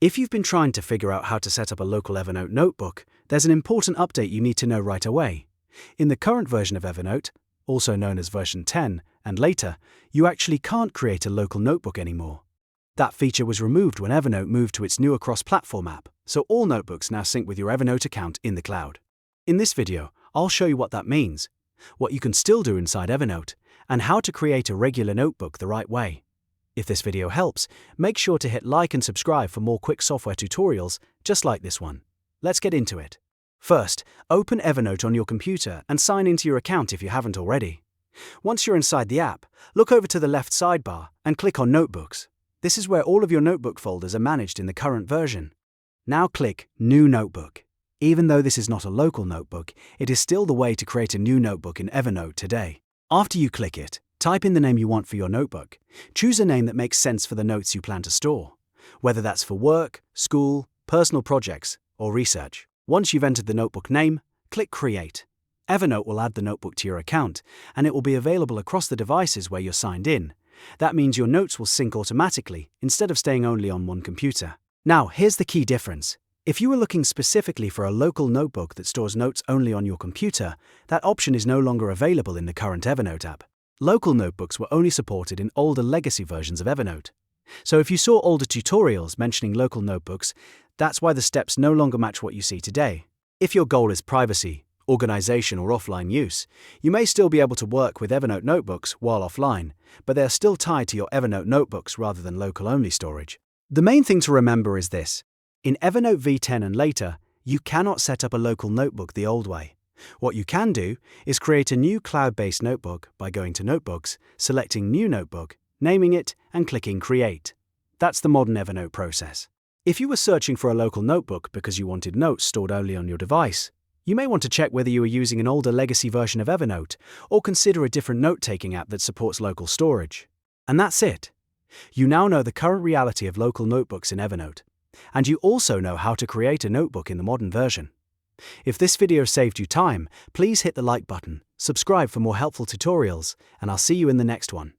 If you've been trying to figure out how to set up a local Evernote notebook, there's an important update you need to know right away. In the current version of Evernote, also known as version 10 and later, you actually can't create a local notebook anymore. That feature was removed when Evernote moved to its newer cross-platform app, so all notebooks now sync with your Evernote account in the cloud. In this video, I'll show you what that means, what you can still do inside Evernote, and how to create a regular notebook the right way. If this video helps, make sure to hit like and subscribe for more quick software tutorials just like this one. Let's get into it. First, open Evernote on your computer and sign into your account if you haven't already. Once you're inside the app, look over to the left sidebar and click on Notebooks. This is where all of your notebook folders are managed in the current version. Now click New Notebook. Even though this is not a local notebook, it is still the way to create a new notebook in Evernote today. After you click it, type in the name you want for your notebook. Choose a name that makes sense for the notes you plan to store, whether that's for work, school, personal projects, or research. Once you've entered the notebook name, click Create. Evernote will add the notebook to your account, and it will be available across the devices where you're signed in. That means your notes will sync automatically instead of staying only on one computer. Now, here's the key difference. If you were looking specifically for a local notebook that stores notes only on your computer, that option is no longer available in the current Evernote app. Local notebooks were only supported in older legacy versions of Evernote. So if you saw older tutorials mentioning local notebooks, that's why the steps no longer match what you see today. If your goal is privacy, organization, or offline use, you may still be able to work with Evernote notebooks while offline, but they're still tied to your Evernote notebooks rather than local-only storage. The main thing to remember is this. In Evernote v10 and later, you cannot set up a local notebook the old way. What you can do is create a new cloud-based notebook by going to Notebooks, selecting New Notebook, naming it, and clicking Create. That's the modern Evernote process. If you were searching for a local notebook because you wanted notes stored only on your device, you may want to check whether you are using an older legacy version of Evernote or consider a different note-taking app that supports local storage. And that's it. You now know the current reality of local notebooks in Evernote, and you also know how to create a notebook in the modern version. If this video saved you time, please hit the like button, subscribe for more helpful tutorials, and I'll see you in the next one.